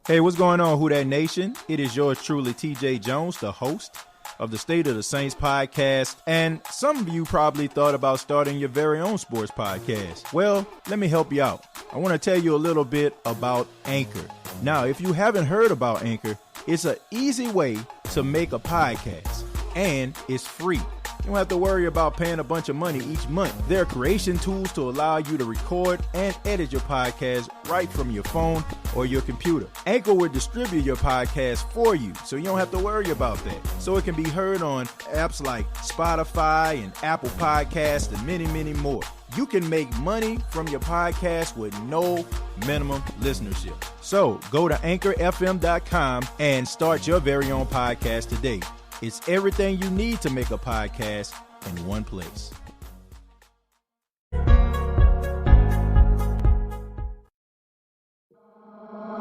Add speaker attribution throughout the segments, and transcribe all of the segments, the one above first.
Speaker 1: Hey, what's going on, Who Dat Nation? It is yours truly, TJ Jones, the host of the State of the Saints podcast. And some of you probably thought about starting your very own sports podcast. Well, let me help you out. I want to tell you a little bit about Anchor. Now, if you haven't heard about Anchor, it's an easy way to make a podcast, and it's free. You don't have to worry about paying a bunch of money each month. There are creation tools to allow you to record and edit your podcast right from your phone or your computer. Anchor will distribute your podcast for you, so you don't have to worry about that. So it can be heard on apps like Spotify and Apple Podcasts and many, many more. You can make money from your podcast with no minimum listenership. So go to anchorfm.com and start your very own podcast today. It's everything you need to make a podcast in one place.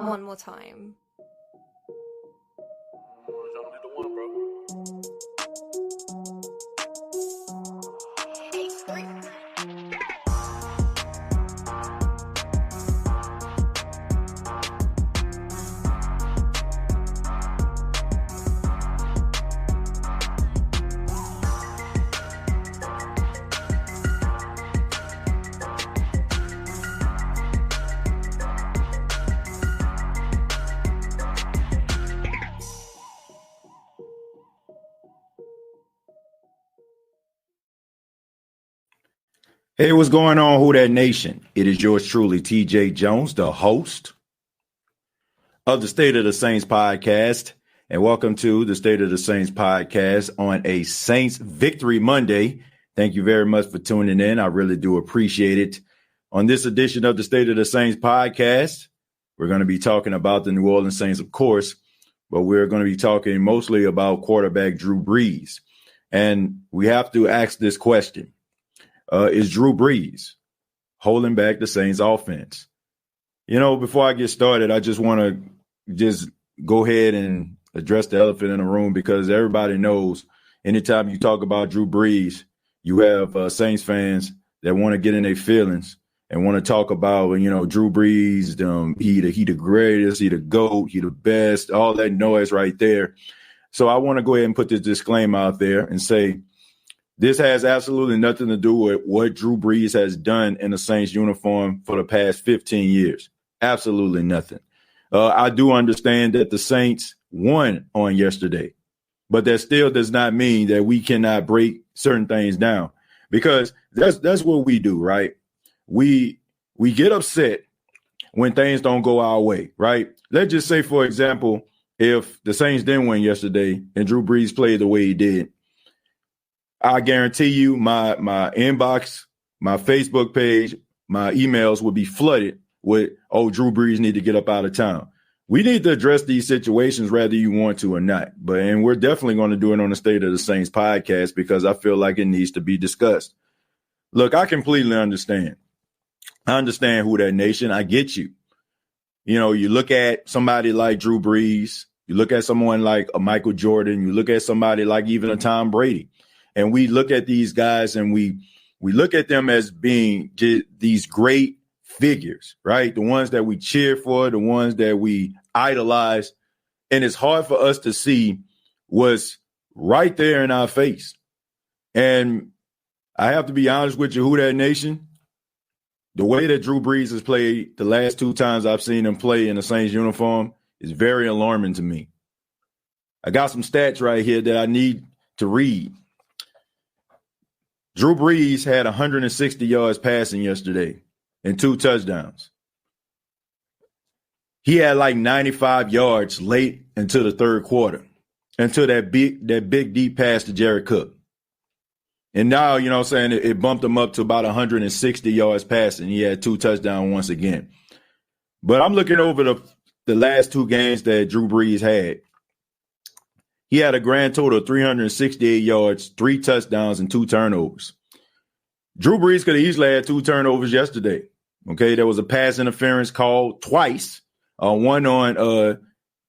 Speaker 2: One more time.
Speaker 1: Hey, what's going on, Who Dat Nation? It is yours truly, TJ Jones, the host of the State of the Saints podcast. And welcome to the State of the Saints podcast on a Saints Victory Monday. Thank you very much for tuning in. I really do appreciate it. On this edition of the State of the Saints podcast, we're going to be talking about the New Orleans Saints, of course, but we're going to be talking mostly about quarterback Drew Brees. And we have to ask this question. Is Drew Brees holding back the Saints offense? You know, before I get started, I just want to just go ahead and address the elephant in the room, because everybody knows anytime you talk about Drew Brees, you have Saints fans that want to get in their feelings and want to talk about, you know, Drew Brees, he the greatest, he the GOAT, he the best, all that noise right there. So I want to go ahead and put this disclaimer out there and say, this has absolutely nothing to do with what Drew Brees has done in the Saints uniform for the past 15 years. Absolutely nothing. I do understand that the Saints won on yesterday, but that still does not mean that we cannot break certain things down, because that's what we do, right? We get upset when things don't go our way, right? Let's just say, for example, if the Saints didn't win yesterday and Drew Brees played the way he did, I guarantee you my inbox, my Facebook page, my emails would be flooded with, oh, Drew Brees need to get up out of town. We need to address these situations whether you want to or not. And we're definitely going to do it on the State of the Saints podcast, because I feel like it needs to be discussed. Look, I completely understand. I understand, Who Dat Nation. I get you. You know, you look at somebody like Drew Brees, you look at someone like a Michael Jordan, you look at somebody like even a Tom Brady. And we look at these guys and we look at them as being these great figures, right? The ones that we cheer for, the ones that we idolize. And it's hard for us to see what's right there in our face. And I have to be honest with you, Who Dat Nation, the way that Drew Brees has played the last two times I've seen him play in the Saints uniform is very alarming to me. I got some stats right here that I need to read. Drew Brees had 160 yards passing yesterday and 2 touchdowns. He had like 95 yards late into the third quarter, until that big deep pass to Jared Cook. And now, you know what I'm saying, it bumped him up to about 160 yards passing. He had 2 touchdowns once again. But I'm looking over the last 2 games that Drew Brees had. He had a grand total of 368 yards, 3 touchdowns, and 2 turnovers. Drew Brees could have easily had 2 turnovers yesterday. Okay, there was a pass interference called twice. One on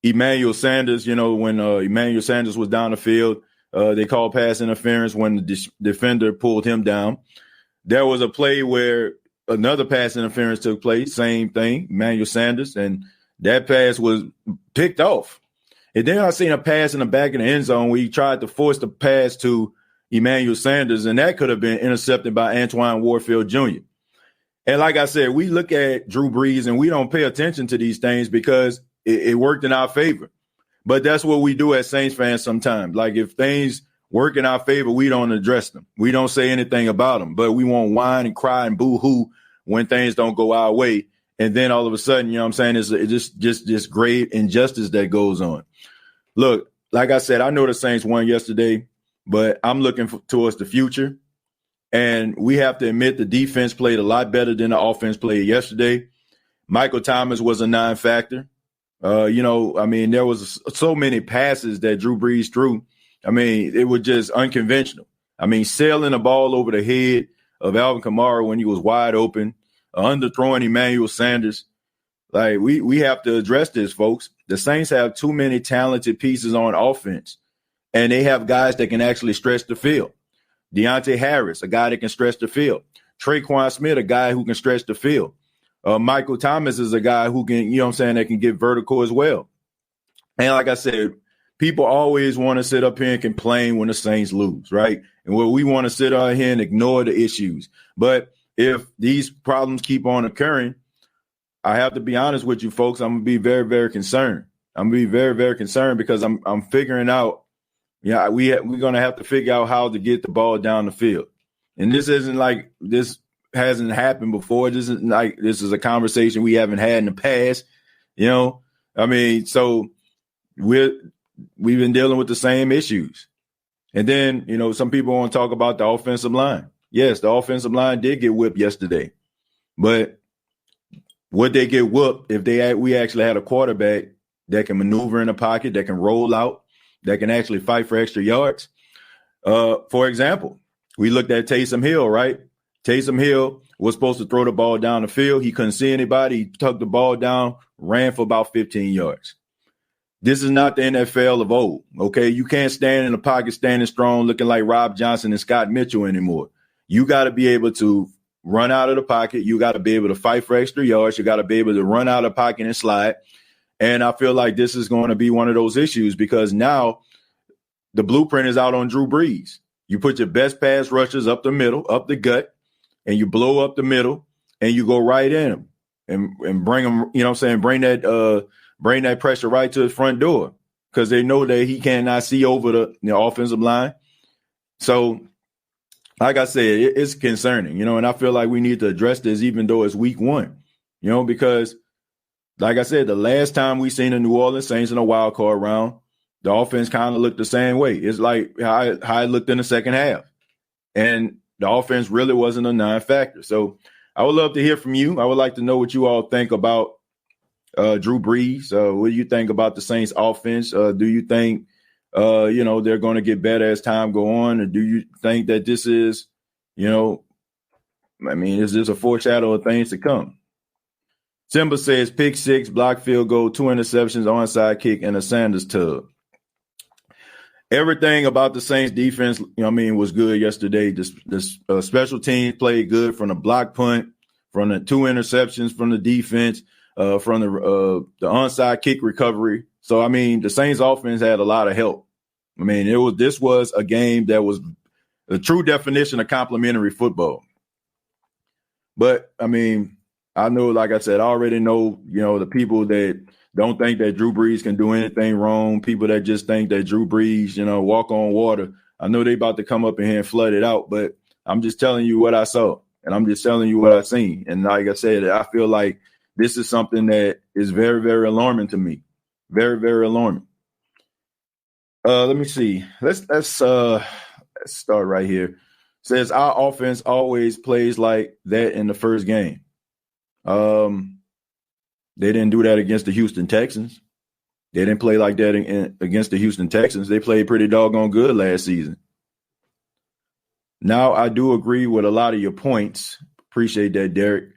Speaker 1: Emmanuel Sanders, you know, when Emmanuel Sanders was down the field. They called pass interference when the defender pulled him down. There was a play where another pass interference took place, same thing, Emmanuel Sanders, and That pass was picked off. And then I seen a pass in the back of the end zone where he tried to force the pass to Emmanuel Sanders, and that could have been intercepted by Antoine Warfield Jr. And like I said, we look at Drew Brees and we don't pay attention to these things because it worked in our favor. But that's what we do as Saints fans sometimes. Like if things work in our favor, we don't address them. We don't say anything about them, but we won't whine and cry and boo-hoo when things don't go our way. And then all of a sudden, you know what I'm saying, it's just great injustice that goes on. Look, like I said, I know the Saints won yesterday, but I'm looking towards the future. And we have to admit the defense played a lot better than the offense played yesterday. Michael Thomas was a non-factor. There was so many passes that Drew Brees threw. I mean, it was just unconventional. I mean, sailing the ball over the head of Alvin Kamara when he was wide open, underthrowing Emmanuel Sanders. Like, we have to address this, folks. The Saints have too many talented pieces on offense, and they have guys that can actually stretch the field. Deontay Harris, a guy that can stretch the field. Traquan Smith, a guy who can stretch the field. Michael Thomas is a guy who can, you know what I'm saying, that can get vertical as well. And like I said, people always want to sit up here and complain when the Saints lose, right? And we want to sit out here and ignore the issues. But if these problems keep on occurring, I have to be honest with you, folks, I'm going to be very, very concerned. I'm going to be very, very concerned because I'm figuring out, we're going to have to figure out how to get the ball down the field. And this isn't like this hasn't happened before. This isn't like this is a conversation we haven't had in the past. So we've been dealing with the same issues. And then, some people want to talk about the offensive line. Yes, the offensive line did get whipped yesterday. But would they get whooped if we actually had a quarterback that can maneuver in the pocket, that can roll out, that can actually fight for extra yards? For example, we looked at Taysom Hill, right? Taysom Hill was supposed to throw the ball down the field. He couldn't see anybody. He tucked the ball down, ran for about 15 yards. This is not the NFL of old, okay? You can't stand in the pocket standing strong looking like Rob Johnson and Scott Mitchell anymore. You got to be able to run out of the pocket. You got to be able to fight for extra yards. You got to be able to run out of the pocket and slide. And I feel like this is going to be one of those issues because now the blueprint is out on Drew Brees. You put your best pass rushers up the middle, up the gut, and you blow up the middle and you go right in them and bring them, bring that pressure right to his front door because they know that he cannot see over the offensive line. So, like I said, it's concerning, and I feel like we need to address this even though it's week one, because like I said, the last time we seen the New Orleans Saints in a wild card round, the offense kind of looked the same way. It's like how it looked in the second half. And the offense really wasn't a non-factor. So I would love to hear from you. I would like to know what you all think about Drew Brees. What do you think about the Saints offense? Do you think, they're going to get better as time go on? Or do you think that this is, is this a foreshadow of things to come? Simba says pick six, block field goal, 2 interceptions, onside kick, and a Sanders tub. Everything about the Saints defense, was good yesterday. The special teams played good from the block punt, from the 2 interceptions from the defense, from the onside kick recovery. So, the Saints offense had a lot of help. This was a game that was the true definition of complimentary football. But, I know, like I said, I already know, the people that don't think that Drew Brees can do anything wrong, people that just think that Drew Brees, walk on water. I know they about to come up in here and flood it out, but I'm just telling you what I saw, and I'm just telling you what I've seen. And like I said, I feel like this is something that is very, very alarming to me. Very, very alarming. Let me see. Let's start right here. It says our offense always plays like that in the first game. They didn't do that against the Houston Texans. They didn't play like that against the Houston Texans. They played pretty doggone good last season. Now, I do agree with a lot of your points. Appreciate that, Derek.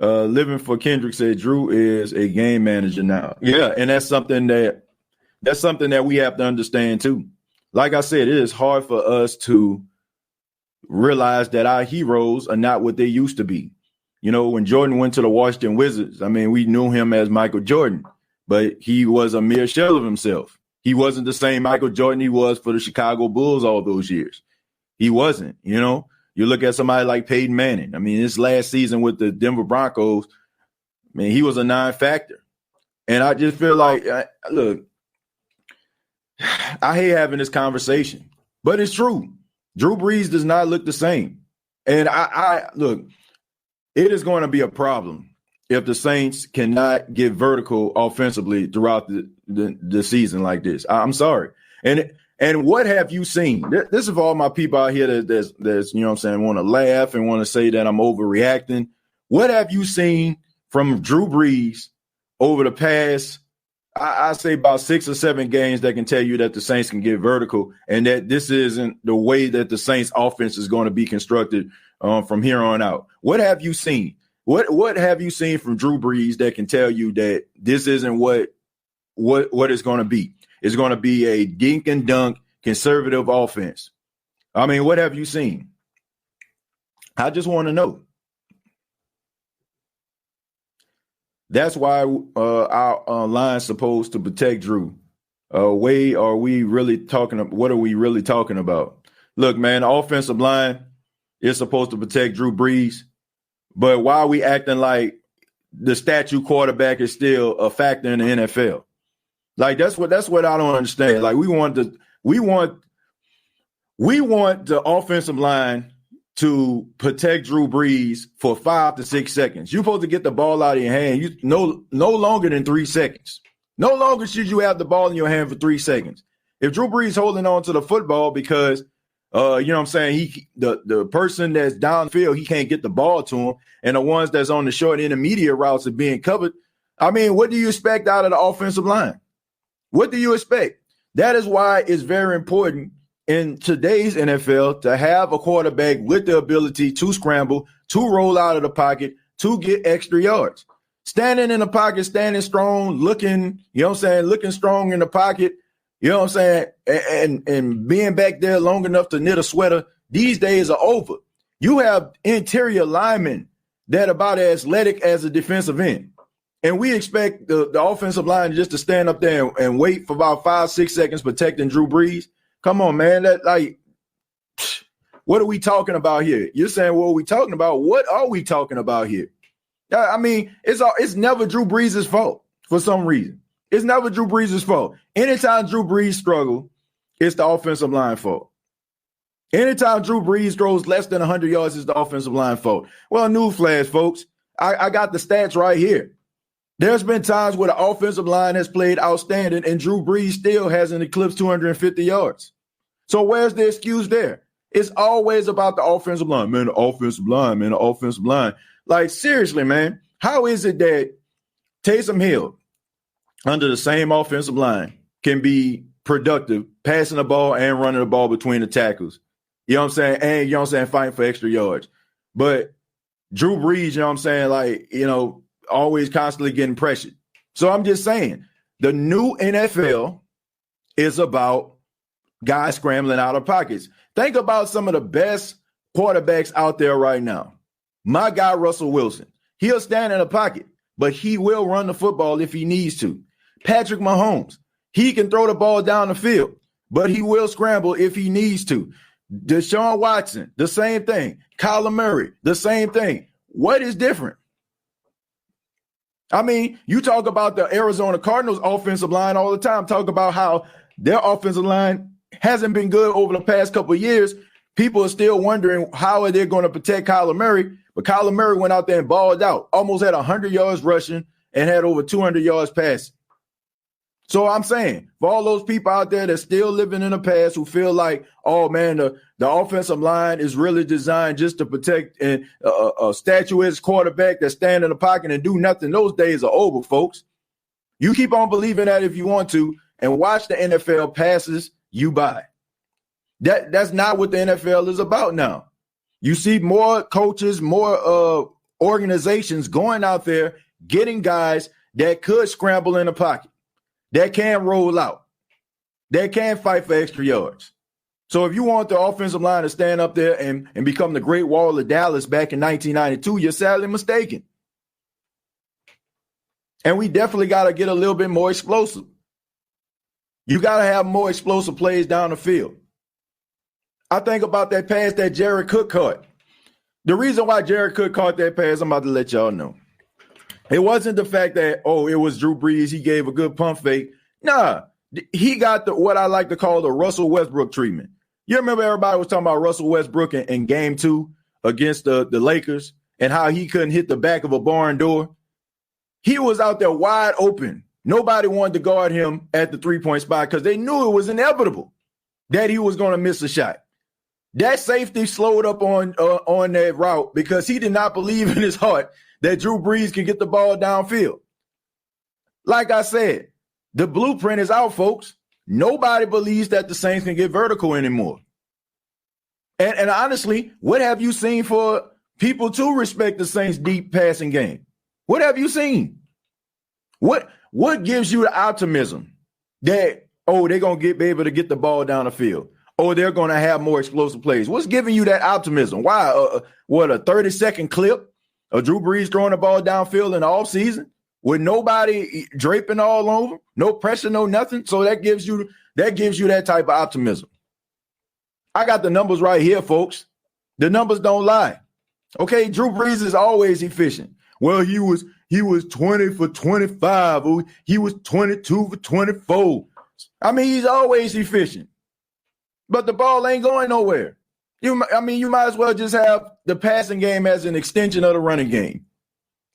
Speaker 1: Living for Kendrick said Drew is a game manager now. Yeah, and that's something that we have to understand too. Like I said, it is hard for us to realize that our heroes are not what they used to be. You know, when Jordan went to the Washington Wizards, I mean, we knew him as Michael Jordan, but he was a mere shell of himself. He wasn't the same Michael Jordan he was for the Chicago Bulls all those years. He wasn't, you know. You look at somebody like Peyton Manning. I mean, his last season with the Denver Broncos, I mean, he was a non-factor. And I just feel like, look, I hate having this conversation, but it's true. Drew Brees does not look the same. And I look, it is going to be a problem if the Saints cannot get vertical offensively throughout the season like this. I'm sorry. And what have you seen? This is for all my people out here that's you know what I'm saying, want to laugh and want to say that I'm overreacting. What have you seen from Drew Brees over the past, I say about 6 or 7 games that can tell you that the Saints can get vertical and that this isn't the way that the Saints offense is going to be constructed from here on out? What have you seen? What have you seen from Drew Brees that can tell you that this isn't what it's going to be? It's going to be a dink and dunk conservative offense. I mean, what have you seen? I just want to know. That's why our line's supposed to protect Drew. What are we really talking about? Look, man, the offensive line is supposed to protect Drew Brees, but why are we acting like the statue quarterback is still a factor in the NFL? Like that's what I don't understand. Like we want the offensive line to protect Drew Brees for 5 to 6 seconds. You're supposed to get the ball out of your hand. You no longer than 3 seconds. No longer should you have the ball in your hand for 3 seconds. If Drew Brees holding on to the football because you know what I'm saying, the person that's downfield, he can't get the ball to him, and the ones that's on the short intermediate routes are being covered. I mean, what do you expect out of the offensive line? What do you expect? That is why it's very important in today's NFL to have a quarterback with the ability to scramble, to roll out of the pocket, to get extra yards. Standing in the pocket, standing strong, looking, you know what I'm saying, looking strong in the pocket, you know what I'm saying, and being back there long enough to knit a sweater, these days are over. You have interior linemen that are about as athletic as a defensive end. And we expect the offensive line just to stand up there and wait for about 5-6 seconds protecting Drew Brees. Come on, man. What are we talking about here? You're saying, what are we talking about? What are we talking about here? I mean, it's never Drew Brees' fault for some reason. It's never Drew Brees' fault. Anytime Drew Brees struggle, it's the offensive line fault. Anytime Drew Brees throws less than 100 yards, it's the offensive line fault. Well, newsflash, folks. I got the stats right here. There's been times where the offensive line has played outstanding and Drew Brees still hasn't eclipsed 250 yards. So where's the excuse there? It's always about the offensive line. Man, the offensive line. Like, seriously, man, how is it that Taysom Hill, under the same offensive line, can be productive, passing the ball and running the ball between the tackles? You know what I'm saying? And, you know what I'm saying, fighting for extra yards. But Drew Brees, you know what I'm saying, like, you know, always constantly getting pressured. So I'm just saying, the new NFL is about guys scrambling out of pockets. Think about some of the best quarterbacks out there right now. My guy, Russell Wilson, he'll stand in a pocket, but he will run the football if he needs to. Patrick Mahomes, he can throw the ball down the field, but he will scramble if he needs to. Deshaun Watson, the same thing. Kyler Murray, the same thing. What is different? I mean, you talk about the Arizona Cardinals offensive line all the time. Talk about how their offensive line hasn't been good over the past couple of years. People are still wondering how are they going to protect Kyler Murray. But Kyler Murray went out there and balled out. Almost had 100 yards rushing and had over 200 yards passing. So I'm saying, for all those people out there that's still living in the past who feel like, oh, man, the offensive line is really designed just to protect a statuesque quarterback that stand in the pocket and do nothing, those days are over, folks. You keep on believing that if you want to and watch the NFL passes you by. That's not what the NFL is about now. You see more coaches, more organizations going out there, getting guys that could scramble in the pocket, that can roll out, that can fight for extra yards. So if you want the offensive line to stand up there and become the Great Wall of Dallas back in 1992, you're sadly mistaken. And we definitely got to get a little bit more explosive. You got to have more explosive plays down the field. I think about that pass that Jared Cook caught. The reason why Jared Cook caught that pass, I'm about to let y'all know. It wasn't the fact that, it was Drew Brees. He gave a good pump fake. Nah, he got what I like to call the Russell Westbrook treatment. You remember everybody was talking about Russell Westbrook in game 2 against the Lakers and how he couldn't hit the back of a barn door? He was out there wide open. Nobody wanted to guard him at the three-point spot because they knew it was inevitable that he was going to miss a shot. That safety slowed up on that route because he did not believe in his heart that Drew Brees could get the ball downfield. Like I said, the blueprint is out, folks. Nobody believes that the Saints can get vertical anymore. And honestly, what have you seen for people to respect the Saints' deep passing game? What have you seen? What gives you the optimism that, they're going to be able to get the ball down the field? Or they're going to have more explosive plays? What's giving you that optimism? Why? A 30-second clip of Drew Brees throwing the ball downfield in the offseason with nobody draping all over, no pressure, no nothing. So that gives you that type of optimism. I got the numbers right here, folks. The numbers don't lie. Okay, Drew Brees is always efficient. Well, he was 20 for 25. Or he was 22 for 24. I mean, he's always efficient. But the ball ain't going nowhere. You might as well just have the passing game as an extension of the running game.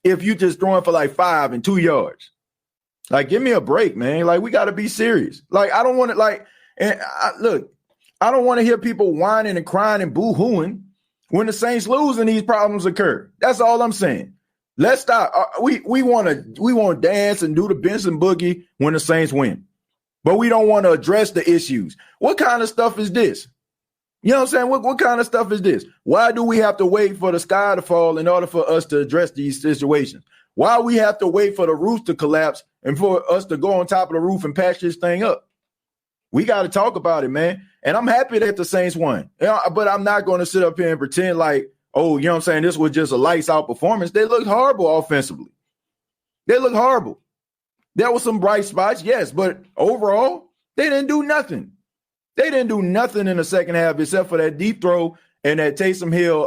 Speaker 1: If you just throwing for like 5 and 2 yards, like, give me a break, man. Like, we got to be serious. Like, I don't want to I don't want to hear people whining and crying and boo-hooing when the Saints lose and these problems occur. That's all I'm saying. Let's stop. We want to dance and do the Benson boogie when the Saints win. But we don't want to address the issues. What kind of stuff is this? You know what I'm saying? What kind of stuff is this? Why do we have to wait for the sky to fall in order for us to address these situations? Why we have to wait for the roof to collapse and for us to go on top of the roof and patch this thing up? We got to talk about it, man. And I'm happy that the Saints won. But I'm not going to sit up here and pretend like, you know what I'm saying, this was just a lights out performance. They looked horrible offensively. They looked horrible. There were some bright spots, yes, but overall, they didn't do nothing. They didn't do nothing in the second half except for that deep throw and that Taysom Hill,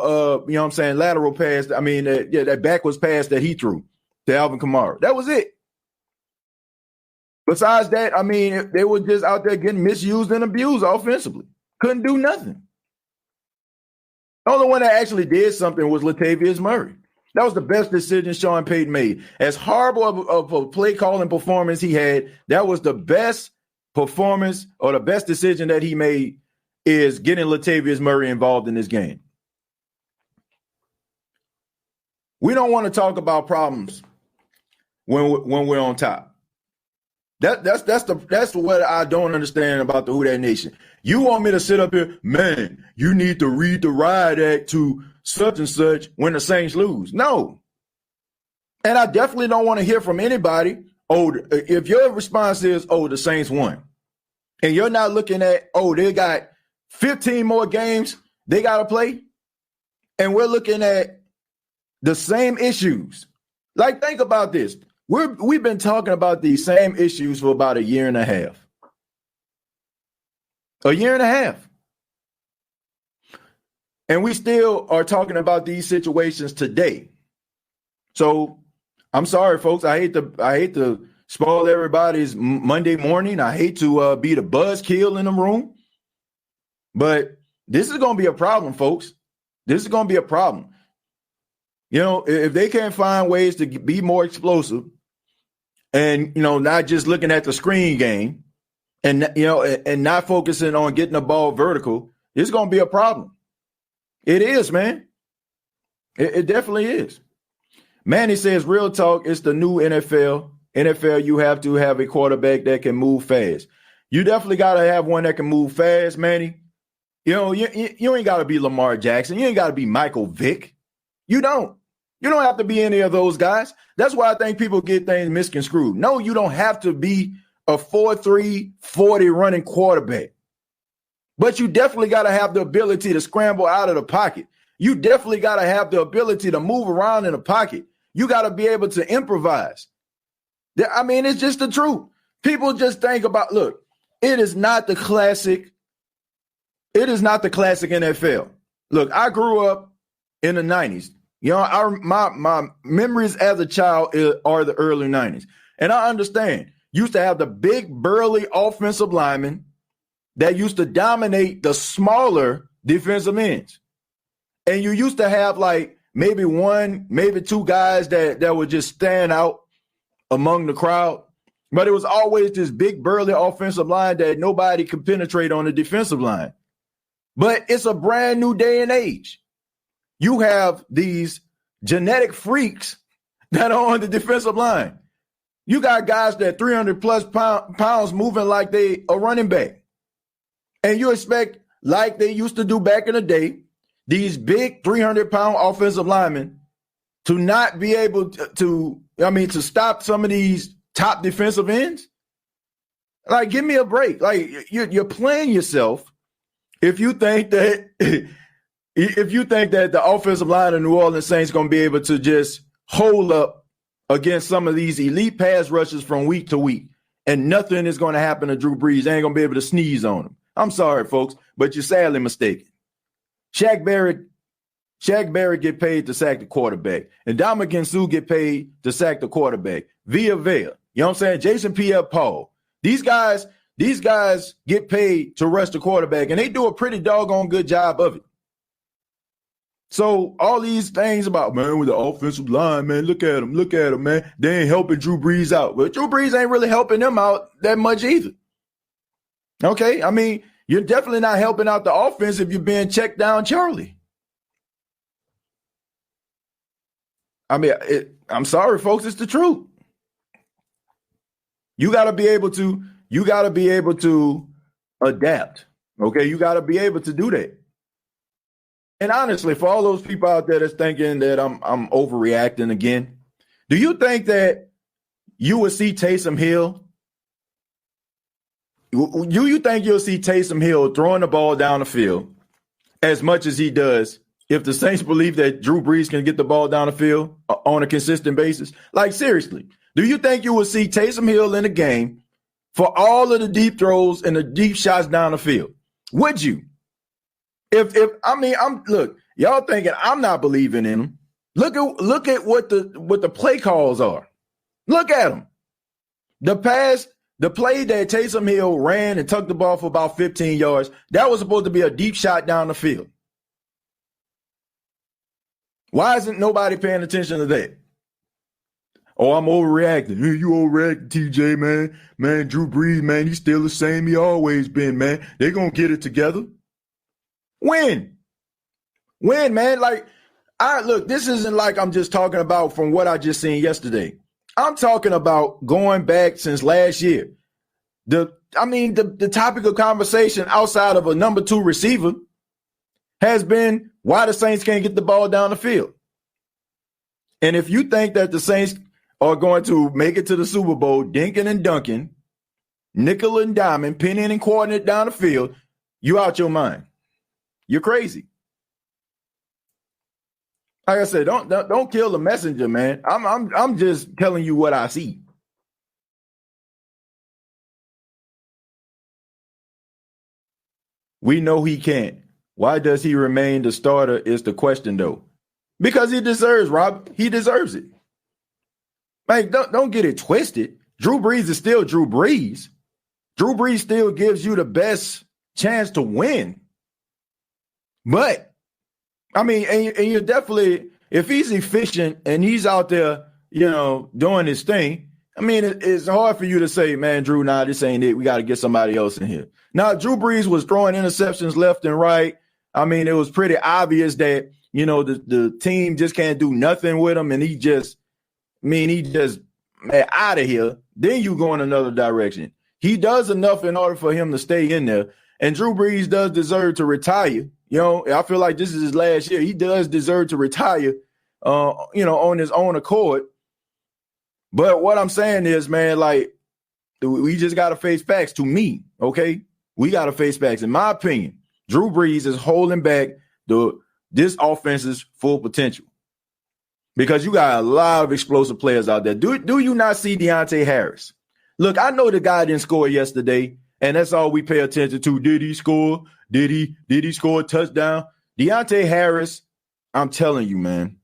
Speaker 1: lateral pass. That backwards pass that he threw to Alvin Kamara. That was it. Besides that, they were just out there getting misused and abused offensively. Couldn't do nothing. The only one that actually did something was Latavius Murray. That was the best decision Sean Payton made. As horrible of a play calling performance he had, that was the best performance or the best decision that he made is getting Latavius Murray involved in this game. We don't want to talk about problems when we're on top. That's what I don't understand about the Who Dat Nation. You want me to sit up here, man, you need to read the riot act to such and such when the Saints lose. No. And I definitely don't want to hear from anybody, if your response is, the Saints won, and you're not looking at, they got 15 more games they got to play, and we're looking at the same issues. Like, think about this. We've been talking about these same issues for about a year and a half. A year and a half. And we still are talking about these situations today. So I'm sorry, folks. I hate to spoil everybody's Monday morning. I hate to be the buzzkill in the room. But this is going to be a problem, folks. This is going to be a problem. If they can't find ways to be more explosive and, not just looking at the screen game and, and not focusing on getting the ball vertical, it's going to be a problem. It is, man. It definitely is. Manny says, real talk, it's the new NFL. NFL, you have to have a quarterback that can move fast. You definitely got to have one that can move fast, Manny. You ain't got to be Lamar Jackson. You ain't got to be Michael Vick. You don't. You don't have to be any of those guys. That's why I think people get things misconstrued. No, you don't have to be a 4.3 40 running quarterback. But you definitely got to have the ability to scramble out of the pocket. You definitely got to have the ability to move around in the pocket. You got to be able to improvise. I mean, it's just the truth. People just think about, look, it is not the classic. It is not the classic NFL. Look, I grew up in the 90s. You know, my memories as a child are the early 90s. And I understand. Used to have the big, burly offensive linemen that used to dominate the smaller defensive ends. And you used to have like maybe one, maybe two guys that would just stand out among the crowd. But it was always this big, burly offensive line that nobody could penetrate on the defensive line. But it's a brand new day and age. You have these genetic freaks that are on the defensive line. You got guys that 300 plus pounds moving like they a running back. And you expect, like they used to do back in the day, these big 300-pound offensive linemen to not be able to stop some of these top defensive ends? Like, give me a break. Like, you're playing yourself if you think that the offensive line of New Orleans Saints going to be able to just hold up against some of these elite pass rushes from week to week, and nothing is going to happen to Drew Brees. They ain't going to be able to sneeze on him. I'm sorry, folks, but you're sadly mistaken. Shaq Barrett get paid to sack the quarterback, and Ndamukong Suh get paid to sack the quarterback. Via Vea, you know what I'm saying? Jason Pierre-Paul. These guys get paid to rush the quarterback, and they do a pretty doggone good job of it. So all these things about, man, with the offensive line, man, look at them, man. They ain't helping Drew Brees out. But Drew Brees ain't really helping them out that much either. Okay? I mean, you're definitely not helping out the offense if you're being checked down Charlie. I mean, I'm sorry, folks, it's the truth. You got to be able to adapt. Okay? You got to be able to do that. And honestly, for all those people out there that's thinking that I'm overreacting again, do you think that you will see Taysom Hill? Do you think you'll see Taysom Hill throwing the ball down the field as much as he does if the Saints believe that Drew Brees can get the ball down the field on a consistent basis? Like, seriously, do you think you will see Taysom Hill in the game for all of the deep throws and the deep shots down the field? Would you? Look, y'all thinking I'm not believing in him. Look at what the play calls are. Look at them. The play that Taysom Hill ran and tucked the ball for about 15 yards, that was supposed to be a deep shot down the field. Why isn't nobody paying attention to that? Oh, I'm overreacting. Hey, you overreacting, TJ, man. Man, Drew Brees, man, he's still the same he always been, man. They're going to get it together. When, man? Like, look, this isn't like I'm just talking about from what I just seen yesterday. I'm talking about going back since last year. The topic of conversation outside of a number 2 receiver has been why the Saints can't get the ball down the field. And if you think that the Saints are going to make it to the Super Bowl, dinking and dunking, nickel and diamond, pinning and quartering it down the field, you out your mind. You're crazy. Like I said, don't kill the messenger, man. I'm just telling you what I see. We know he can't. Why does he remain the starter is the question, though. Because he deserves, Rob. He deserves it. Like, don't get it twisted. Drew Brees is still Drew Brees. Drew Brees still gives you the best chance to win. But, I mean, and you're definitely, if he's efficient and he's out there, doing his thing, I mean, it's hard for you to say, man, Drew, this ain't it. We got to get somebody else in here. Now, Drew Brees was throwing interceptions left and right. I mean, it was pretty obvious that, the team just can't do nothing with him. And he just, out of here. Then you go in another direction. He does enough in order for him to stay in there. And Drew Brees does deserve to retire. I feel like this is his last year. He does deserve to retire, on his own accord. But what I'm saying is, man, like, we just got to face facts to me, okay? We got to face facts. In my opinion, Drew Brees is holding back this offense's full potential because you got a lot of explosive players out there. Do you not see Deontay Harris? Look, I know the guy didn't score yesterday, and that's all we pay attention to. Did he score? Did he score a touchdown? Deontay Harris, I'm telling you, man,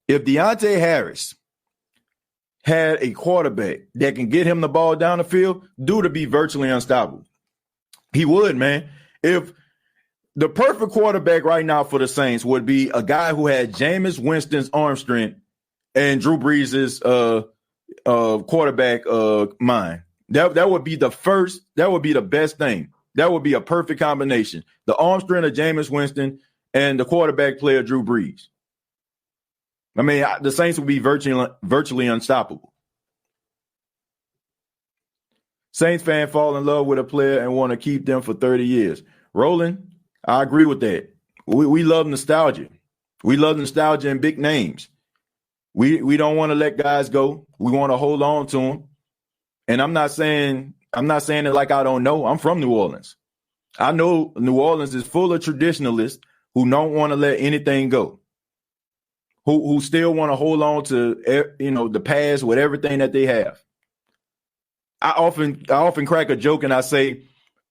Speaker 1: if Deontay Harris had a quarterback that can get him the ball down the field, dude would be virtually unstoppable. He would, man. If the perfect quarterback right now for the Saints would be a guy who had Jameis Winston's arm strength and Drew Brees' quarterback mind. That would be the first. That would be the best thing. That would be a perfect combination. The arm strength of Jameis Winston and the quarterback player Drew Brees. I mean, the Saints would be virtually unstoppable. Saints fan fall in love with a player and want to keep them for 30 years. Roland, I agree with that. We love nostalgia. We love nostalgia and big names. We don't want to let guys go. We want to hold on to them. And I'm not saying it like I don't know. I'm from New Orleans. I know New Orleans is full of traditionalists who don't want to let anything go. Who still want to hold on to the past with everything that they have. I often crack a joke and I say,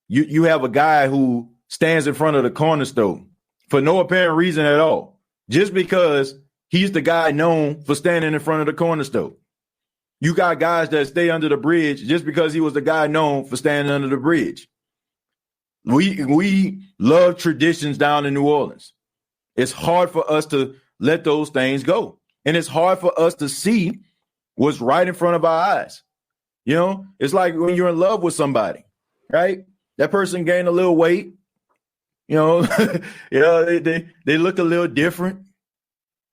Speaker 1: you have a guy who stands in front of the corner store for no apparent reason at all, just because he's the guy known for standing in front of the corner store. You got guys that stay under the bridge just because he was the guy known for standing under the bridge. We love traditions down in New Orleans. It's hard for us to let those things go. And it's hard for us to see what's right in front of our eyes. You know, it's like when you're in love with somebody, right? That person gained a little weight. You know, they look a little different.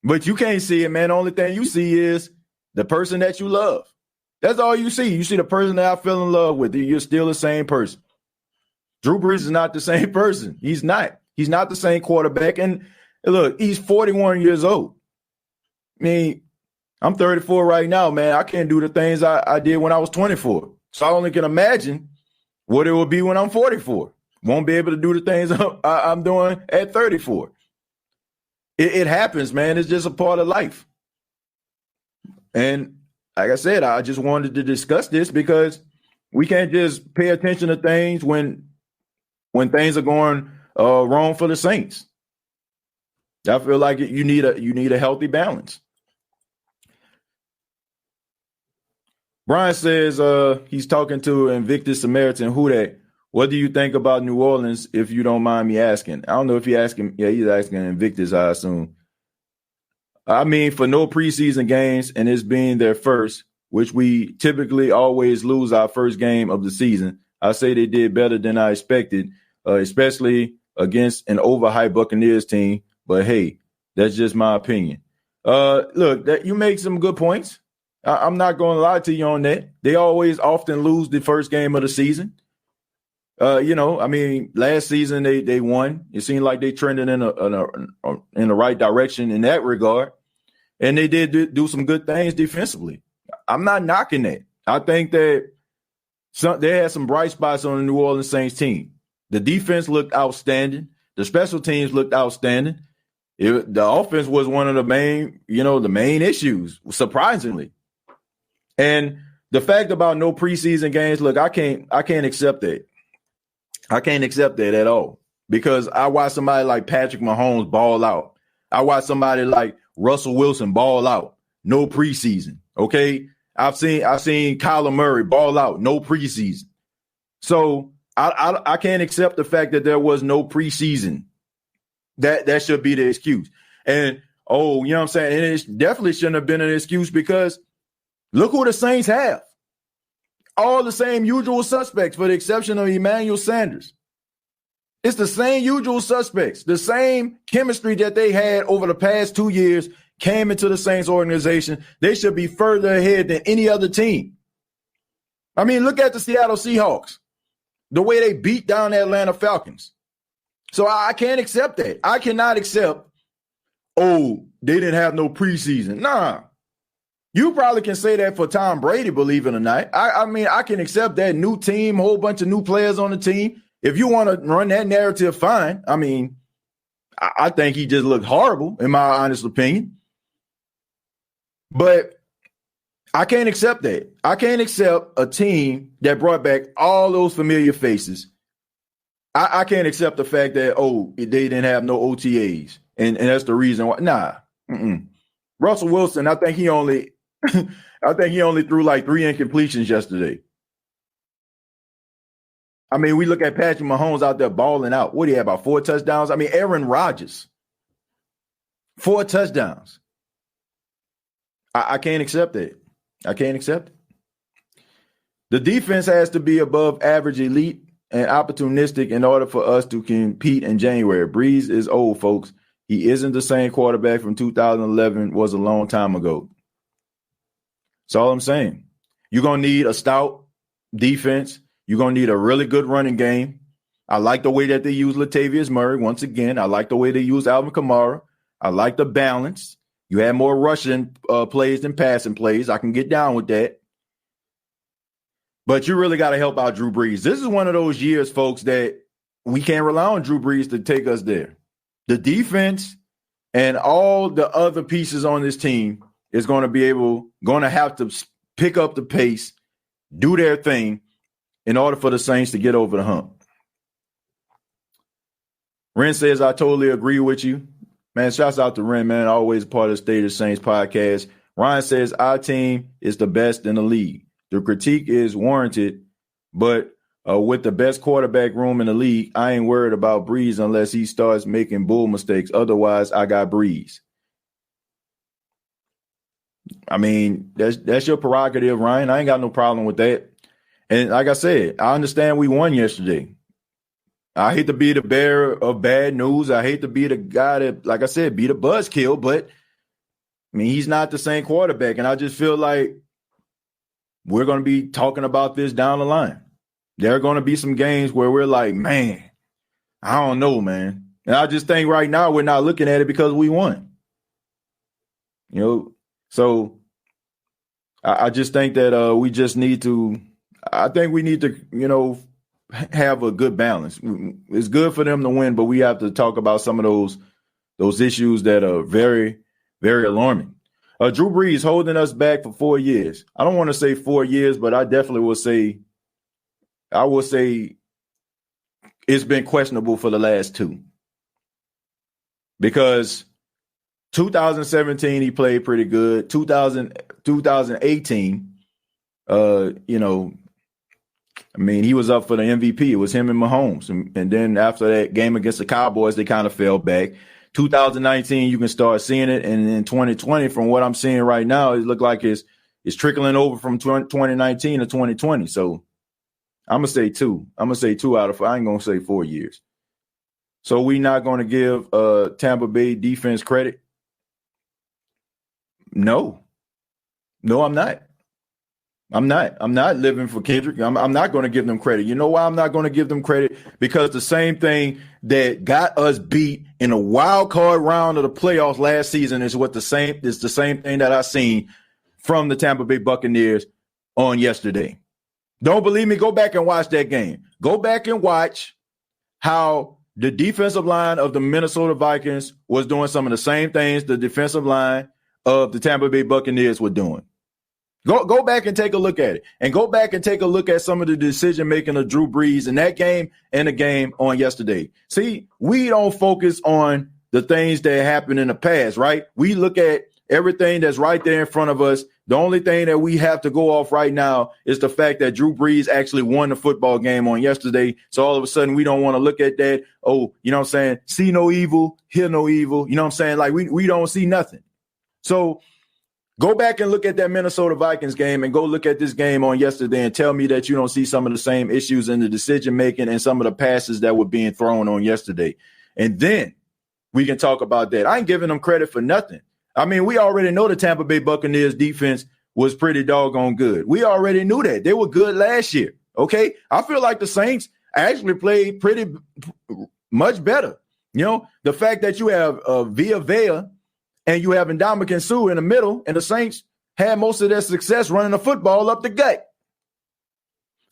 Speaker 1: But you can't see it, man. The only thing you see is the person that you love. That's all you see. You see the person that I fell in love with. You're still the same person. Drew Brees is not the same person. He's not. He's not the same quarterback. And look, he's 41 years old. I mean, I'm 34 right now, man. I can't do the things I did when I was 24. So I only can imagine what it will be when I'm 44. Won't be able to do the things I'm doing at 34. It happens, man. It's just a part of life. And like I said, I just wanted to discuss this because we can't just pay attention to things when things are going wrong for the Saints. I feel like you need a healthy balance. Brian says he's talking to Invictus Samaritan. Who that? What do you think about New Orleans, if you don't mind me asking? I don't know if you're asking. Yeah, he's asking Invictus, I assume. I mean, for no preseason games and it's being their first, which we typically always lose our first game of the season, I say they did better than I expected, especially against an overhyped Buccaneers team. But, hey, that's just my opinion. Look, you make some good points. I'm not going to lie to you on that. They often lose the first game of the season. I mean, last season they won. It seemed like they trended in the right direction in that regard, and they did do some good things defensively. I'm not knocking that. I think that they had some bright spots on the New Orleans Saints team. The defense looked outstanding. The special teams looked outstanding. The offense was one of the main issues, surprisingly. And the fact about no preseason games, look, I can't accept that. I can't accept that at all, because I watched somebody like Patrick Mahomes ball out. I watched somebody like Russell Wilson ball out. No preseason. Okay. I've seen Kyler Murray ball out. No preseason. So I can't accept the fact that there was no preseason. That should be the excuse. And, you know what I'm saying? And it definitely shouldn't have been an excuse, because look who the Saints have. All the same usual suspects, for the exception of Emmanuel Sanders. It's the same usual suspects. The same chemistry that they had over the past 2 years came into the Saints organization. They should be further ahead than any other team. I mean, look at the Seattle Seahawks, the way they beat down the Atlanta Falcons. So I can't accept that. I cannot accept, they didn't have no preseason. Nah. You probably can say that for Tom Brady, believe it or not. I mean, I can accept that. New team, whole bunch of new players on the team. if you want to run that narrative, fine. I mean, I think he just looked horrible, in my honest opinion. But I can't accept that. I can't accept a team that brought back all those familiar faces. I can't accept the fact that, they didn't have no OTAs. And that's the reason why. Nah. Russell Wilson, I think he only threw like 3 incompletions yesterday. I mean, we look at Patrick Mahomes out there balling out. What do you have, about 4 touchdowns? I mean, Aaron Rodgers, 4 touchdowns. I can't accept that. I can't accept it. The defense has to be above average elite and opportunistic in order for us to compete in January. Brees is old, folks. He isn't the same quarterback from 2011 was a long time ago. That's all I'm saying. You're going to need a stout defense. You're going to need a really good running game. I like the way that they use Latavius Murray. Once again, I like the way they use Alvin Kamara. I like the balance. You have more rushing plays than passing plays. I can get down with that. But you really got to help out Drew Brees. This is one of those years, folks, that we can't rely on Drew Brees to take us there. The defense and all the other pieces on this team is going to have to pick up the pace, do their thing in order for the Saints to get over the hump. Ren says, I totally agree with you. Man, shouts out to Ren, man. Always a part of the State of the Saints podcast. Ryan says, our team is the best in the league. The critique is warranted, but with the best quarterback room in the league, I ain't worried about Brees unless he starts making bull mistakes. Otherwise, I got Brees. I mean, that's your prerogative, Ryan. I ain't got no problem with that. And like I said, I understand we won yesterday. I hate to be the bearer of bad news. I hate to be the guy that, like I said, be the buzzkill, but I mean, he's not the same quarterback. And I just feel like we're going to be talking about this down the line. There are going to be some games where we're like, man, I don't know, man. And I just think right now we're not looking at it because we won. So I just think that we just need to – I think we need to, have a good balance. It's good for them to win, but we have to talk about some of those issues that are very, very alarming. Drew Brees holding us back for 4 years. I don't want to say 4 years, but I definitely will say it's been questionable for the last 2. Because 2017, he played pretty good. 2018, he was up for the MVP. It was him and Mahomes. And then after that game against the Cowboys, they kind of fell back. 2019, you can start seeing it. And in 2020, from what I'm seeing right now, it looked like it's trickling over from 2019 to 2020. So I'm going to say 2. I'm going to say 2 out of 4. I ain't going to say 4 years. So we not going to give Tampa Bay defense credit? No, I'm not. I'm not living for Kendrick. I'm not going to give them credit. You know why I'm not going to give them credit? Because the same thing that got us beat in a wild card round of the playoffs last season is the same thing that I seen from the Tampa Bay Buccaneers on yesterday. Don't believe me? Go back and watch that game. Go back and watch how the defensive line of the Minnesota Vikings was doing some of the same things the defensive line of the Tampa Bay Buccaneers were doing. Go back and take a look at it. And go back and take a look at some of the decision-making of Drew Brees in that game and the game on yesterday. See, we don't focus on the things that happened in the past, right? We look at everything that's right there in front of us. The only thing that we have to go off right now is the fact that Drew Brees actually won the football game on yesterday. So all of a sudden, we don't want to look at that. Oh, you know what I'm saying? See no evil, hear no evil. You know what I'm saying? Like we don't see nothing. So go back and look at that Minnesota Vikings game and go look at this game on yesterday and tell me that you don't see some of the same issues in the decision-making and some of the passes that were being thrown on yesterday. And then we can talk about that. I ain't giving them credit for nothing. I mean, we already know the Tampa Bay Buccaneers defense was pretty doggone good. We already knew that. They were good last year, okay? I feel like the Saints actually played pretty much better. The fact that you have Villa Vea and you have Ndamukong Suh in the middle, and the Saints had most of their success running the football up the gut.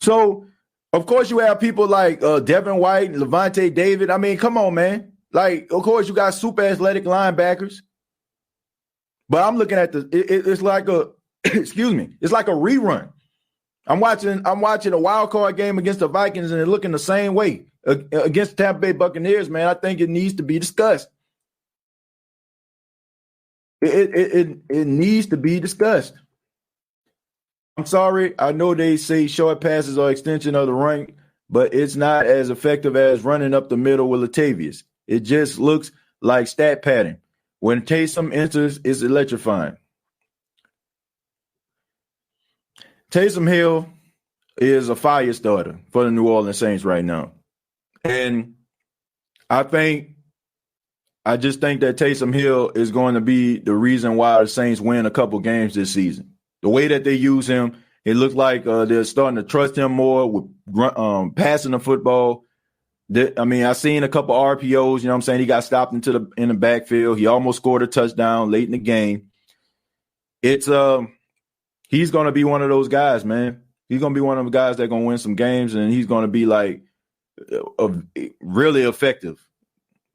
Speaker 1: So Of course, you have people like Devin White, Levante David. I mean, come on, man. Like, of course, you got super athletic linebackers. But I'm looking at it's like a excuse me, it's like a rerun. I'm watching a wild card game against the Vikings, and they're looking the same way against the Tampa Bay Buccaneers. Man, I think it needs to be discussed. It needs to be discussed. I'm sorry. I know they say short passes are extension of the run, but it's not as effective as running up the middle with Latavius. It just looks like stat padding. When Taysom enters, it's electrifying. Taysom Hill is a fire starter for the New Orleans Saints right now. And I just think that Taysom Hill is going to be the reason why the Saints win a couple games this season. The way that they use him, it looks like they're starting to trust him more with passing the football. I seen a couple RPOs, you know what I'm saying? He got stopped in the backfield. He almost scored a touchdown late in the game. He's going to be one of those guys, man. He's going to be one of the guys that are going to win some games, and he's going to be like really effective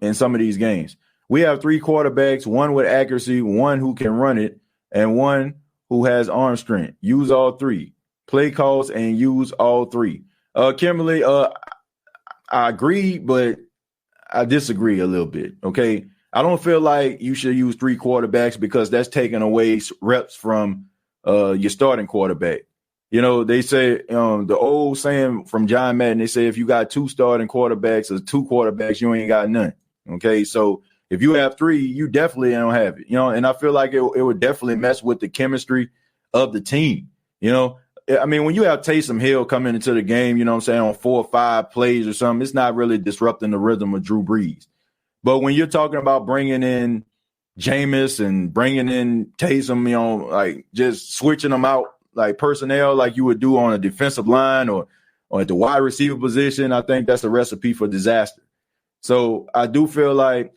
Speaker 1: in some of these games. We have 3 quarterbacks, one with accuracy, one who can run it, and one who has arm strength. Use all 3. Play calls and use all 3. Kimberly, I agree, but I disagree a little bit, okay? I don't feel like you should use 3 quarterbacks because that's taking away reps from your starting quarterback. You know, they say the old saying from John Madden, they say if you got 2 starting quarterbacks or 2 quarterbacks, you ain't got none, okay? So if you have 3, you definitely don't have it, you know, and I feel like it would definitely mess with the chemistry of the team, you know. I mean, when you have Taysom Hill coming into the game, you know what I'm saying, on 4 or 5 plays or something, it's not really disrupting the rhythm of Drew Brees. But when you're talking about bringing in Jameis and bringing in Taysom, you know, like just switching them out like personnel like you would do on a defensive line or at the wide receiver position, I think that's a recipe for disaster. So I do feel like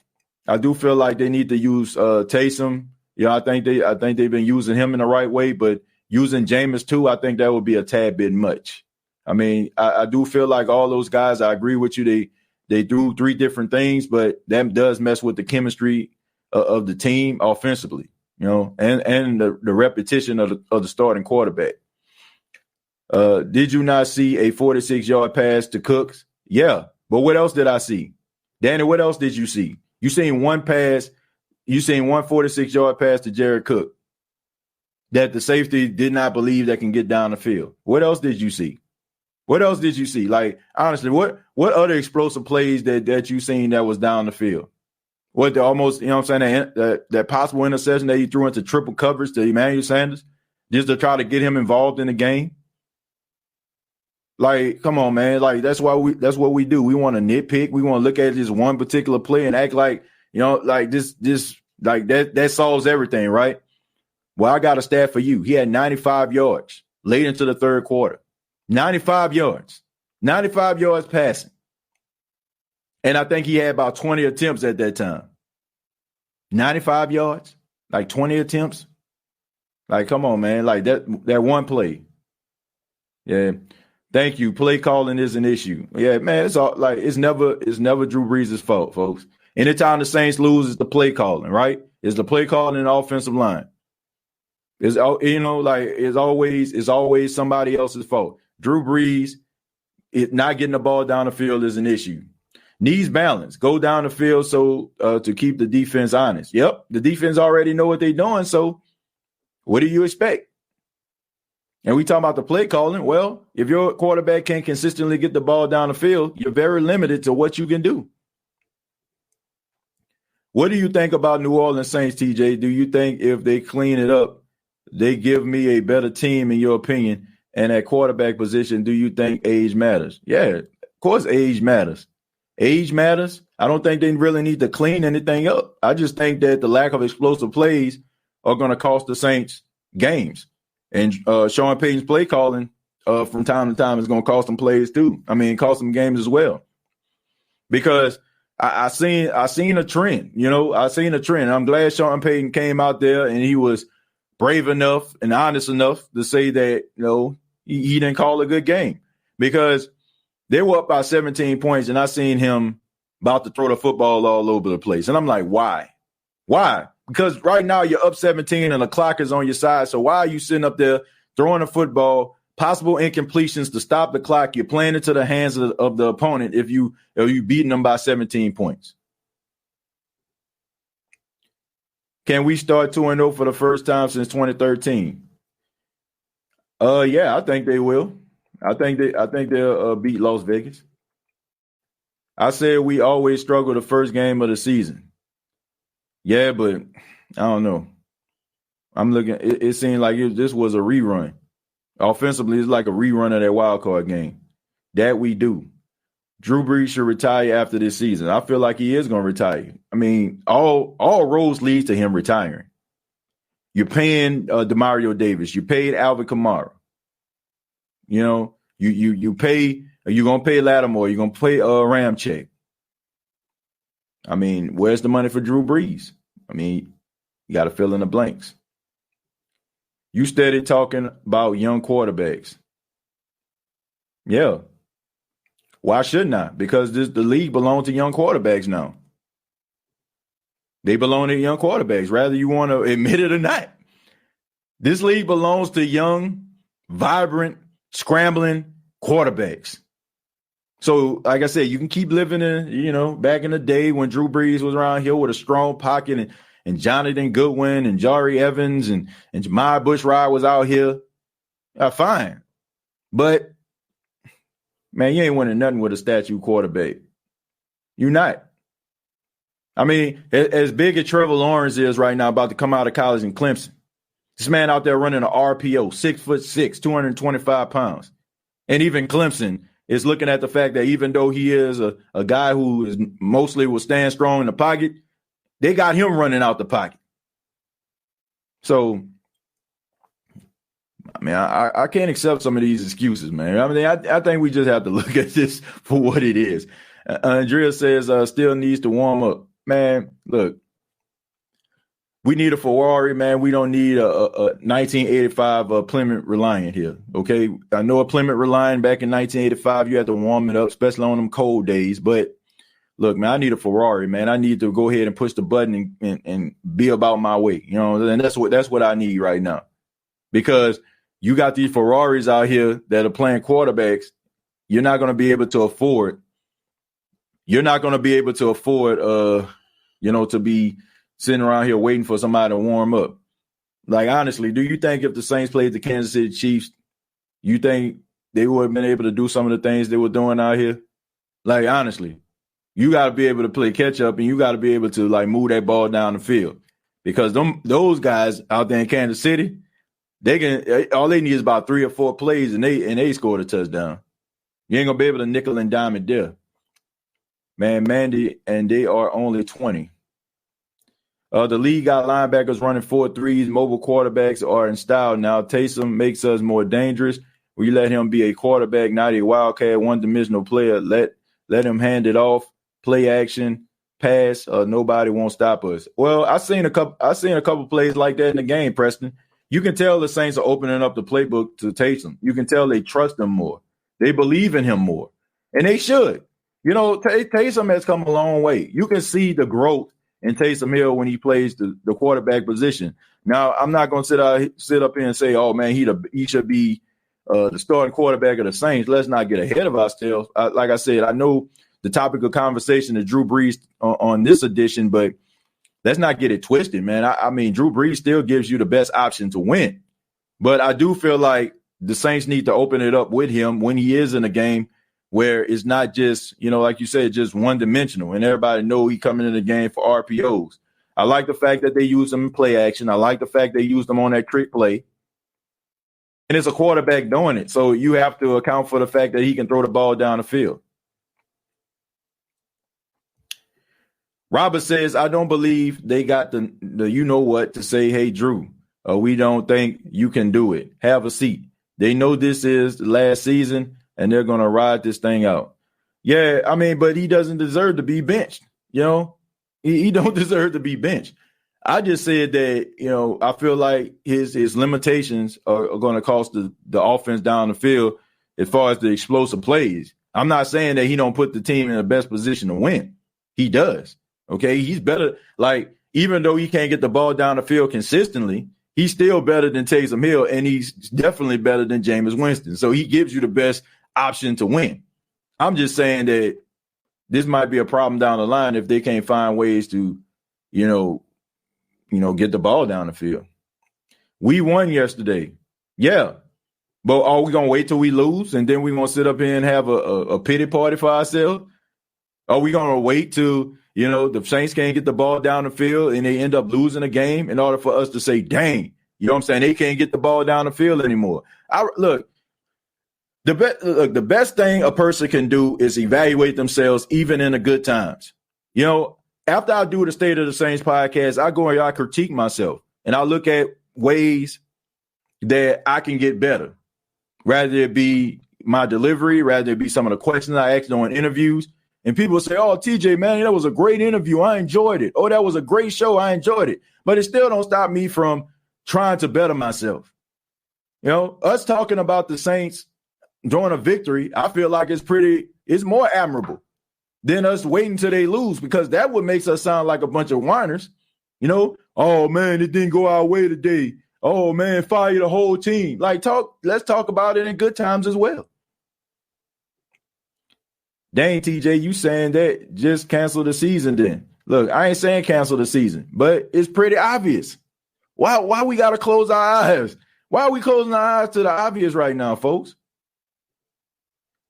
Speaker 1: they need to use Taysom. You know, I think they've been using him in the right way, but using Jameis too, I think that would be a tad bit much. I mean, I do feel like all those guys, I agree with you. They do 3 different things, but that does mess with the chemistry of the team offensively, you know, and the repetition of the starting quarterback. Did you not see a 46-yard pass to Cooks? Yeah, but what else did I see? Danny, what else did you see? You seen one pass. You seen one 46-yard pass to Jared Cook that the safety did not believe that can get down the field. What else did you see? What else did you see? Like, honestly, what other explosive plays that you seen that was down the field? What the almost, you know what I'm saying, that possible interception that he threw into triple coverage to Emmanuel Sanders just to try to get him involved in the game? Like, come on, man. Like, that's what we do. We want to nitpick. We want to look at this one particular play and act like, you know, like this like that solves everything, right? Well, I got a stat for you. He had 95 yards late into the third quarter. 95 yards. 95 yards passing. And I think he had about 20 attempts at that time. 95 yards, like 20 attempts. Like, come on, man. Like that one play. Yeah. Thank you. Play calling is an issue. Yeah, man, it's all like it's never Drew Brees' fault, folks. Anytime the Saints lose, it's the play calling, right? It's the play calling in the offensive line. It's, you know, like it's always somebody else's fault. Drew Brees, not getting the ball down the field is an issue. Needs balance. Go down the field so to keep the defense honest. Yep, the defense already know what they're doing. So what do you expect? And we talk about the play calling. Well, if your quarterback can't consistently get the ball down the field, you're very limited to what you can do. What do you think about New Orleans Saints, TJ? Do you think if they clean it up, they give me a better team, in your opinion? And at quarterback position, do you think age matters? Yeah, of course age matters. Age matters. I don't think they really need to clean anything up. I just think that the lack of explosive plays are going to cost the Saints games. And Sean Payton's play calling from time to time is going to cost them plays too. I mean, cost them games as well. Because I seen a trend, you know, I seen a trend. I'm glad Sean Payton came out there and he was brave enough and honest enough to say that, you know, he didn't call a good game. Because They were up by 17 points, and I seen him about to throw the football all over the place. And I'm like, why? Why? Because right now you're up 17 and the clock is on your side. So why are you sitting up there throwing the football, possible incompletions to stop the clock? You're playing into the hands of the opponent if you beating them by 17 points. Can we start 2-0 for the first time since 2013? Yeah, I think they will. I think they'll beat Las Vegas. I said we always struggle the first game of the season. Yeah, but I don't know. I'm looking. It seemed like this was a rerun. Offensively, it's like a rerun of that wild card game. That we do. Drew Brees should retire after this season. I feel like he is going to retire. I mean, all roads lead to him retiring. You're paying DeMario Davis. You paid Alvin Kamara. You know, you pay. You're going to pay Lattimore. You're going to pay Ramczyk. I mean, where's the money for Drew Brees? I mean, you got to fill in the blanks. You steady talking about young quarterbacks. Yeah. Why shouldn't I? Because the league belongs to young quarterbacks now. They belong to young quarterbacks, whether you want to admit it or not. This league belongs to young, vibrant, scrambling quarterbacks. So, like I said, you can keep living in, back in the day when Drew Brees was around here with a strong pocket and Jonathan Goodwin and Jari Evans and Jemiah Bushrod was out here. Fine. But, man, you ain't winning nothing with a statue quarterback. You're not. I mean, as big as Trevor Lawrence is right now, about to come out of college in Clemson, this man out there running an RPO, 6'6", 225 pounds. And even Clemson is looking at the fact that even though he is a guy who is mostly will stand strong in the pocket, they got him running out the pocket. So, I mean, I can't accept some of these excuses, man. I mean, I think we just have to look at this for what it is. Andrea says still needs to warm up. Man, look, we need a Ferrari, man. We don't need a 1985 Plymouth Reliant here, okay? I know a Plymouth Reliant back in 1985, you had to warm it up, especially on them cold days. But, look, man, I need a Ferrari, man. I need to go ahead and push the button and be about my way, and that's what I need right now. Because you got these Ferraris out here that are playing quarterbacks. You're not going to be able to afford. You're not going to be able to afford, to be sitting around here waiting for somebody to warm up. Like, honestly, do you think if the Saints played the Kansas City Chiefs, you think they would have been able to do some of the things they were doing out here? Like, honestly, you got to be able to play catch up and you got to be able to, like, move that ball down the field. Because those guys out there in Kansas City, all they need is about 3 or 4 plays and they scored a touchdown. You ain't gonna be able to nickel and dime it there. Man, Mandy, and they are only 20. The league got linebackers running 4.3s. Mobile quarterbacks are in style now. Taysom makes us more dangerous. We let him be a quarterback, not a wildcat, one-dimensional player. Let him hand it off, play action, pass. Nobody won't stop us. Well, I seen a couple plays like that in the game, Preston. You can tell the Saints are opening up the playbook to Taysom. You can tell they trust him more. They believe in him more, and they should. Taysom has come a long way. You can see the growth in Taysom Hill when he plays the quarterback position. Now, I'm not going to sit up here and say, oh, man, he should be the starting quarterback of the Saints. Let's not get ahead of ourselves. Like I said, I know the topic of conversation is Drew Brees on this edition, but let's not get it twisted, man. I mean, Drew Brees still gives you the best option to win. But I do feel like the Saints need to open it up with him when he is in a game where it's not just, like you said, just one-dimensional, and everybody know he coming in the game for RPOs. I like the fact that they use him in play action. I like the fact they used him on that trick play. And it's a quarterback doing it, so you have to account for the fact that he can throw the ball down the field. Robert says, I don't believe they got the you-know-what to say, hey, Drew, we don't think you can do it. Have a seat. They know this is the last season, and they're going to ride this thing out. Yeah, I mean, but he doesn't deserve to be benched. He don't deserve to be benched. I just said that, I feel like his limitations are going to cost the offense down the field as far as the explosive plays. I'm not saying that he don't put the team in the best position to win. He does. Okay, he's better. Like, even though he can't get the ball down the field consistently, he's still better than Taysom Hill, and he's definitely better than Jameis Winston. So he gives you the best option to win. I'm just saying that this might be a problem down the line if they can't find ways to, get the ball down the field. We won yesterday. Yeah. But are we going to wait till we lose and then we're going to sit up here and have a pity party for ourselves? Are we going to wait till, the Saints can't get the ball down the field and they end up losing a game in order for us to say, dang, you know what I'm saying? They can't get the ball down the field anymore. The best thing a person can do is evaluate themselves even in the good times. After I do the State of the Saints podcast, I go and I critique myself and I look at ways that I can get better. Rather it be my delivery, rather it be some of the questions I asked during interviews. And people say, oh, TJ, man, that was a great interview. I enjoyed it. Oh, that was a great show. I enjoyed it. But it still don't stop me from trying to better myself. Us talking about the Saints during a victory, I feel like it's more admirable than us waiting till they lose, because that would make us sound like a bunch of whiners. Oh, man, it didn't go our way today. Oh, man, fire the whole team. Let's talk about it in good times as well. Dang, TJ, you saying that just cancel the season then. Look, I ain't saying cancel the season, but it's pretty obvious. Why we got to close our eyes? Why are we closing our eyes to the obvious right now, folks?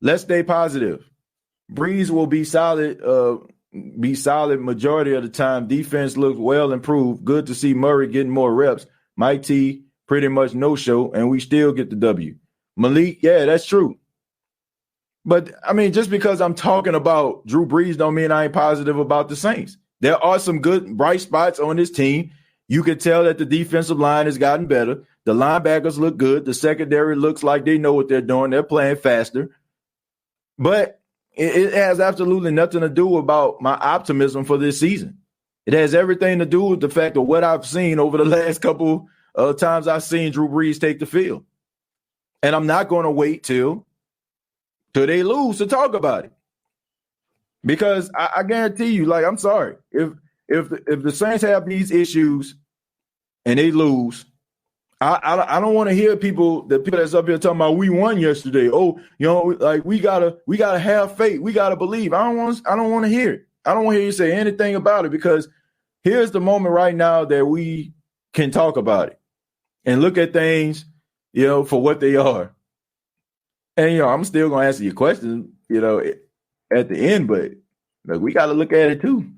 Speaker 1: Let's stay positive. Brees will be solid majority of the time. Defense looks well improved. Good to see Murray getting more reps. Mike T, pretty much no show, and we still get the W. Malik, yeah, that's true. But, just because I'm talking about Drew Brees don't mean I ain't positive about the Saints. There are some good, bright spots on this team. You can tell that the defensive line has gotten better. The linebackers look good. The secondary looks like they know what they're doing. They're playing faster. But it has absolutely nothing to do about my optimism for this season. It has everything to do with the fact of what I've seen over the last couple of times I've seen Drew Brees take the field. And I'm not going to wait till they lose to talk about it. Because I guarantee you, I'm sorry, if the Saints have these issues and they lose, I don't want to hear people that's up here talking about we won yesterday. Oh, we gotta have faith. We gotta believe. I don't want to hear it. I don't want to hear you say anything about it, because here's the moment right now that we can talk about it and look at things, for what they are. And, I'm still going to answer your questions, at the end, but look, we got to look at it too.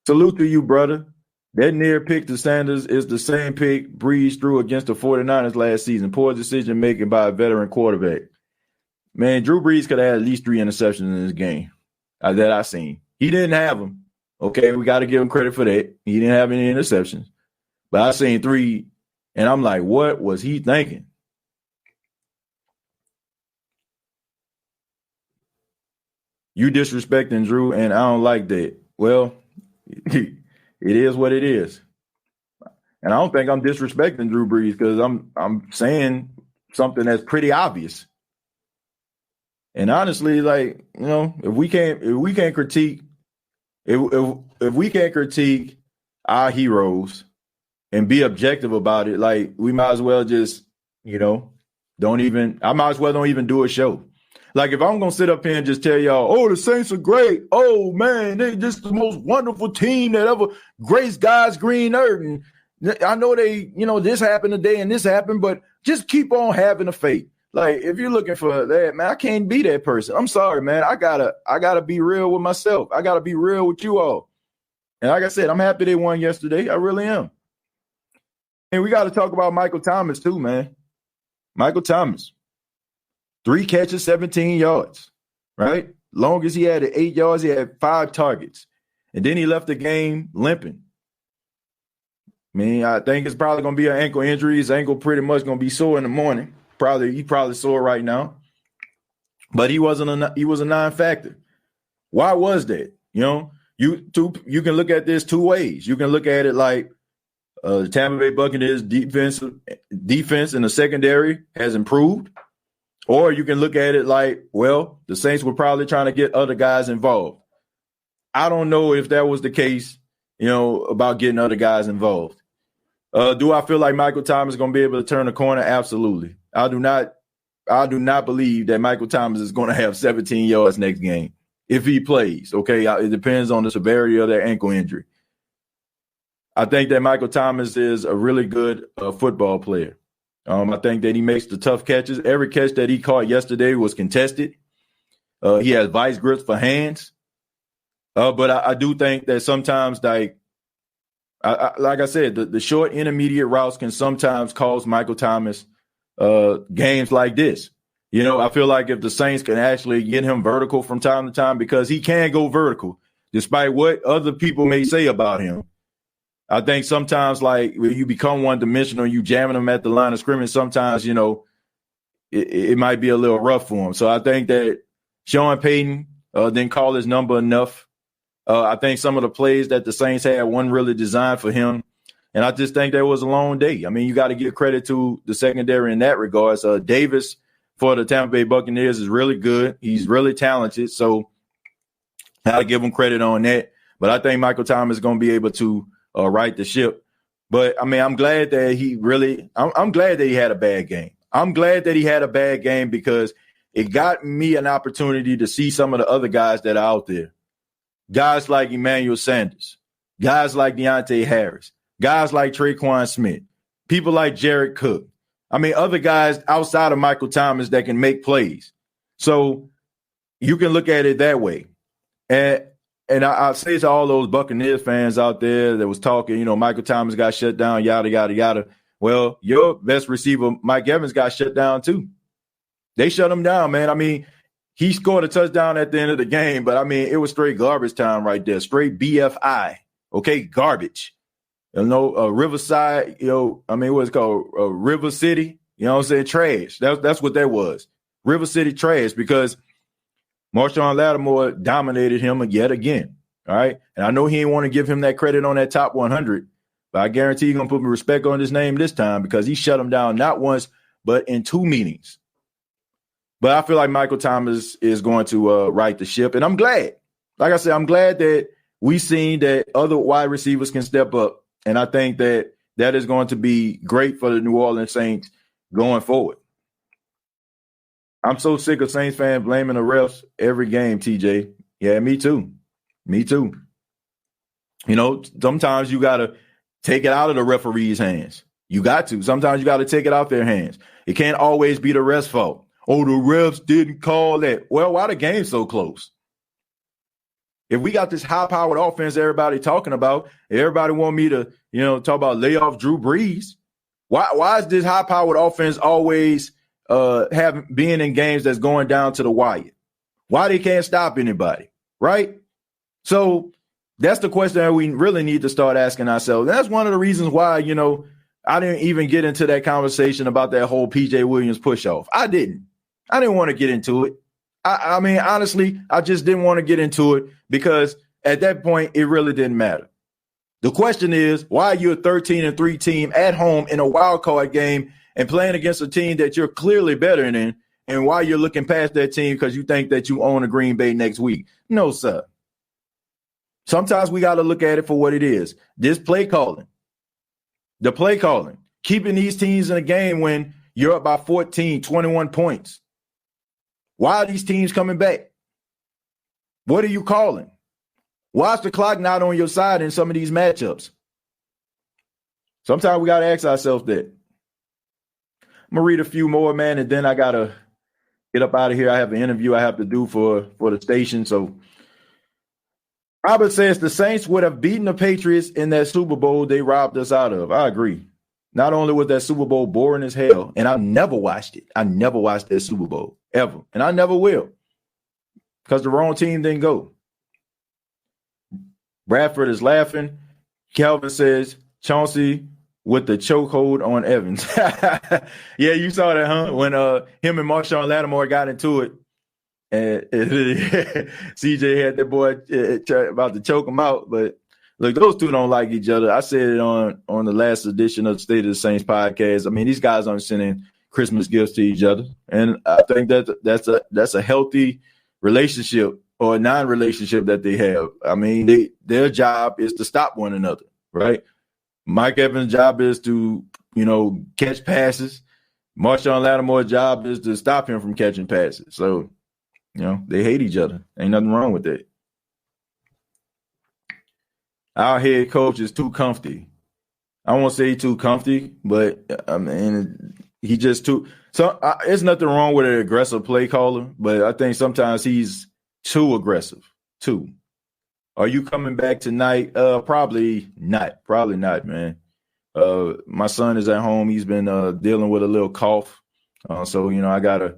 Speaker 1: Salute to you, brother. That near pick to Sanders is the same pick Brees threw against the 49ers last season. Poor decision making by a veteran quarterback. Man, Drew Brees could have had at least 3 interceptions in this game that I seen. He didn't have them. Okay, we got to give him credit for that. He didn't have any interceptions. But I seen 3, and I'm like, what was he thinking? You disrespecting Drew, and I don't like that. Well, it is what it is. And I don't think I'm disrespecting Drew Brees, because I'm saying something that's pretty obvious. And honestly, if we can't critique our heroes and be objective about it, we might as well just, I might as well don't even do a show. If I'm going to sit up here and just tell y'all, oh, the Saints are great. Oh, man, they just the most wonderful team that ever graced God's green earth. And I know they, this happened today and this happened, but just keep on having the faith. If you're looking for that, man, I can't be that person. I'm sorry, man. I gotta be real with myself. I gotta be real with you all. And like I said, I'm happy they won yesterday. I really am. And we got to talk about Michael Thomas too, man. Michael Thomas. 3 catches, 17 yards, right? Longest he had at 8 yards, he had 5 targets. And then he left the game limping. I think it's probably going to be an ankle injury. His ankle pretty much going to be sore in the morning. He probably sore right now. But he was a non-factor. Why was that? You can look at this 2 ways. You can look at it like the Tampa Bay Buccaneers defense in the secondary has improved. Or you can look at it like, well, the Saints were probably trying to get other guys involved. I don't know if that was the case, about getting other guys involved. Do I feel like Michael Thomas is going to be able to turn the corner? Absolutely. I do not believe that Michael Thomas is going to have 17 yards next game if he plays. Okay, it depends on the severity of that ankle injury. I think that Michael Thomas is a really good football player. I think that he makes the tough catches. Every catch that he caught yesterday was contested. He has vice grips for hands. But I do think that sometimes, like I said, the short intermediate routes can sometimes cause Michael Thomas games like this. I feel like if the Saints can actually get him vertical from time to time, because he can go vertical, despite what other people may say about him. I think sometimes, like, when you become one-dimensional, you jamming him at the line of scrimmage, sometimes, it might be a little rough for him. So I think that Sean Payton didn't call his number enough. I think some of the plays that the Saints had weren't really designed for him. And I just think that was a long day. I mean, you got to give credit to the secondary in that regards. Davis for the Tampa Bay Buccaneers is really good. He's really talented. So I'll give him credit on that. But I think Michael Thomas is going to be able to right the ship. But I mean, I'm glad that I'm glad that he had a bad game. I'm glad that he had a bad game because it got me an opportunity to see some of the other guys that are out there. Guys like Emmanuel Sanders, guys like Deontay Harris, guys like Traquan Smith, people like Jared Cook. I mean, other guys outside of Michael Thomas that can make plays. So you can look at it that way. And I say to all those Buccaneers fans out there that was talking, Michael Thomas got shut down, yada, yada, yada. Well, your best receiver, Mike Evans, got shut down too. They shut him down, man. I mean, he scored a touchdown at the end of the game, but, I mean, it was straight garbage time right there, straight BFI, okay, garbage. Riverside, what's it called? River City, trash. That's what that was, River City trash, because Marshawn Lattimore dominated him yet again, all right? And I know he didn't want to give him that credit on that top 100, but I guarantee he's going to put respect on his name this time because he shut him down not once but in 2 meetings. But I feel like Michael Thomas is going to right the ship, and I'm glad. Like I said, I'm glad that we've seen that other wide receivers can step up, and I think that is going to be great for the New Orleans Saints going forward. I'm so sick of Saints fans blaming the refs every game, TJ. Yeah, me too. Me too. Sometimes you got to take it out of the referee's hands. You got to. Sometimes you got to take it out their hands. It can't always be the ref's fault. Oh, the refs didn't call that. Well, why the game so close? If we got this high-powered offense everybody talking about, everybody want me to, talk about lay off Drew Brees. Why is this high-powered offense always being in games that's going down to the wire? Why they can't stop anybody, right? So that's the question that we really need to start asking ourselves. And that's one of the reasons why, I didn't even get into that conversation about that whole PJ Williams push-off. I didn't want to get into it. I mean, honestly, I just didn't want to get into it because at that point, it really didn't matter. The question is, why are you a 13-3 team at home in a wild card game and playing against a team that you're clearly better than, and why you're looking past that team because you think that you own a Green Bay next week? No, sir. Sometimes we got to look at it for what it is. This play calling, keeping these teams in a game when you're up by 14, 21 points. Why are these teams coming back? What are you calling? Why is the clock not on your side in some of these matchups? Sometimes we got to ask ourselves that. I'm going to read a few more, man, and then I got to get up out of here. I have an interview I have to do for the station. So Robert says the Saints would have beaten the Patriots in that Super Bowl they robbed us out of. I agree. Not only was that Super Bowl boring as hell, and I never watched it. I never watched that Super Bowl, ever. And I never will because the wrong team didn't go. Bradford is laughing. Calvin says, Chauncey with the chokehold on Evans. Yeah, you saw that, huh? When him and Marshawn Lattimore got into it. And CJ had that boy about to choke him out. But look, those two don't like each other. I said it on the last edition of the State of the Saints podcast. I mean, these guys aren't sending Christmas gifts to each other. And I think that's a healthy relationship or a non-relationship that they have. I mean, their job is to stop one another, right? Mike Evans' job is to, catch passes. Marshawn Lattimore's job is to stop him from catching passes. So, they hate each other. Ain't nothing wrong with that. Our head coach is too comfy. I won't say too comfy, but I mean, he just too. So there's nothing wrong with an aggressive play caller, but I think sometimes he's too aggressive. Too. Are you coming back tonight? Probably not. Probably not, man. My son is at home. He's been dealing with a little cough, so I gotta,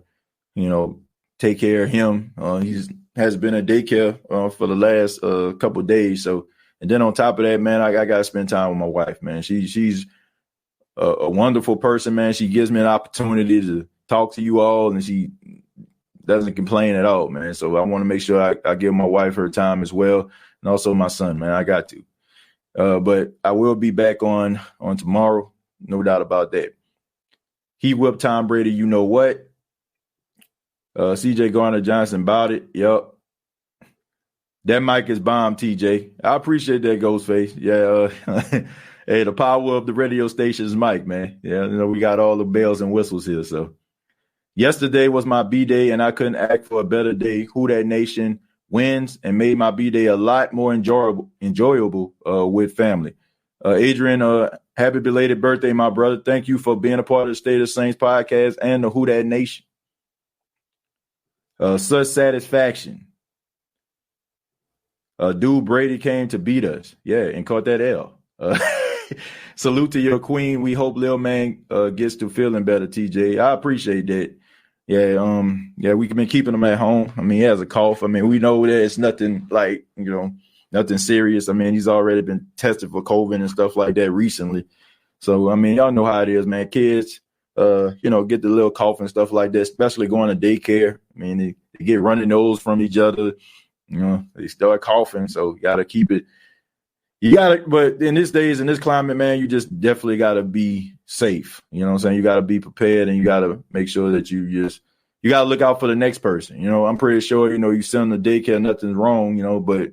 Speaker 1: take care of him. He's has been at daycare for the last couple of days. So, and then on top of that, man, I gotta spend time with my wife, man. She's a wonderful person, man. She gives me an opportunity to talk to you all, and she doesn't complain at all, man. So I want to make sure I give my wife her time as well, and also my son, man. I got to. But I will be back on tomorrow, no doubt about that. He whipped Tom Brady, you know what? C.J. Garner-Johnson about it. Yup. That mic is bomb, TJ. I appreciate that, Ghostface. Yeah. Hey, the power of the radio station's mic, man. Yeah, we got all the bells and whistles here. So yesterday was my B-Day, and I couldn't act for a better day. Who Dat Nation wins and made my B-Day a lot more enjoyable with family. Adrian, happy belated birthday, my brother. Thank you for being a part of the State of Saints podcast and the Who Dat Nation. Such satisfaction. Drew Brady came to beat us. Yeah, and caught that L. Salute to your queen. We hope Lil Man gets to feeling better, TJ. I appreciate that. Yeah, we've been keeping him at home. I mean, he has a cough. I mean, we know that it's nothing like, nothing serious. I mean, he's already been tested for COVID and stuff like that recently. So, I mean, y'all know how it is, man. Kids, get the little cough and stuff like that, especially going to daycare. I mean, they get runny nose from each other. They start coughing. So, you got to keep it. But in these days, in this climate, man, you just definitely got to be safe. You know what I'm saying? You got to be prepared, and you got to make sure that you got to look out for the next person. I'm pretty sure, you send them to daycare, nothing's wrong, but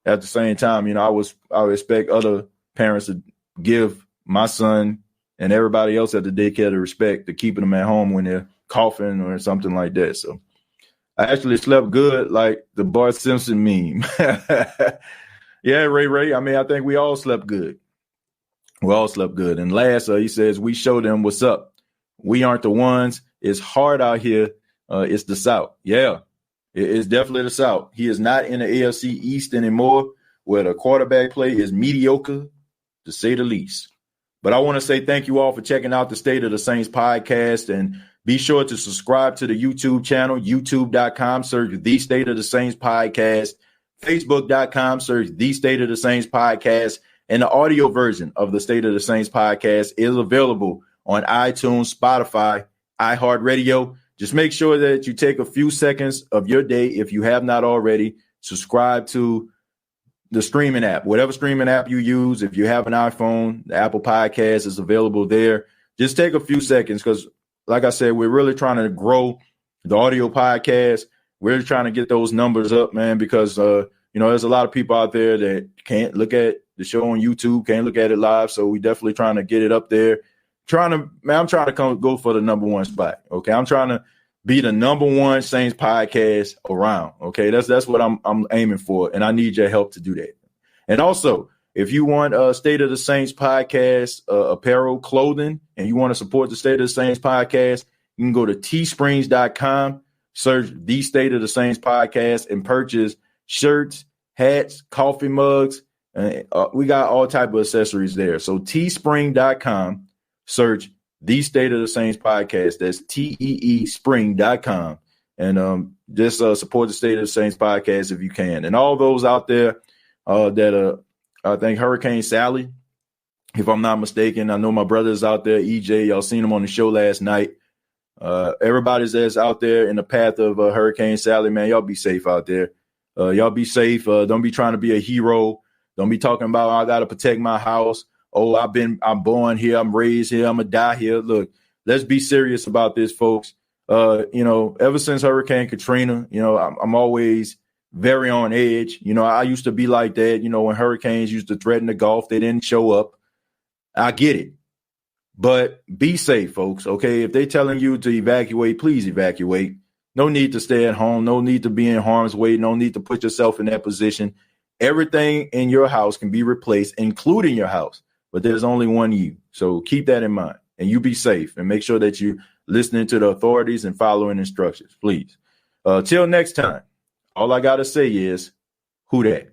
Speaker 1: at the same time, I would expect other parents to give my son and everybody else at the daycare the respect to keeping them at home when they're coughing or something like that. So I actually slept good, like the Bart Simpson meme. Yeah, Ray. I mean, I think we all slept good. We all slept good. And last, he says, we show them what's up. We aren't the ones. It's hard out here. It's the South. Yeah, it's definitely the South. He is not in the AFC East anymore, where the quarterback play is mediocre, to say the least. But I want to say thank you all for checking out the State of the Saints podcast. And be sure to subscribe to the YouTube channel, youtube.com, search The State of the Saints podcast. Facebook.com, search The State of the Saints podcast, and the audio version of the State of the Saints podcast is available on iTunes, Spotify, iHeartRadio. Just make sure that you take a few seconds of your day, if you have not already, subscribe to the streaming app, whatever streaming app you use. If you have an iPhone, the Apple Podcast is available there. Just take a few seconds because, like I said, we're really trying to grow the audio podcast. We're trying to get those numbers up, man, because, there's a lot of people out there that can't look at the show on YouTube, can't look at it live. So we definitely trying to get it up there. I'm trying to go for the number one spot. Okay. I'm trying to be the number one Saints podcast around. Okay. That's what I'm aiming for. And I need your help to do that. And also, if you want State of the Saints podcast apparel, clothing, and you want to support the State of the Saints podcast, you can go to teesprings.com. Search The State of the Saints podcast and purchase shirts, hats, coffee mugs. We got all type of accessories there. So teespring.com, search The State of the Saints podcast. That's teespring.com. And just support the State of the Saints podcast if you can. And all those out there that I think Hurricane Sally, if I'm not mistaken, I know my brother's out there, EJ, y'all seen him on the show last night. Everybody's that's out there in the path of Hurricane Sally, man, y'all be safe out there. Y'all be safe. Don't be trying to be a hero. Don't be talking about, I got to protect my house. Oh, I'm born here. I'm raised here. I'm going to die here. Look, let's be serious about this, folks. Ever since Hurricane Katrina, I'm always very on edge. I used to be like that. When hurricanes used to threaten the Gulf, they didn't show up. I get it. But be safe, folks, okay? If they're telling you to evacuate, please evacuate. No need to stay at home. No need to be in harm's way. No need to put yourself in that position. Everything in your house can be replaced, including your house. But there's only one you. So keep that in mind. And you be safe. And make sure that you're listening to the authorities and following instructions, please. Till next time, all I got to say is, who dat?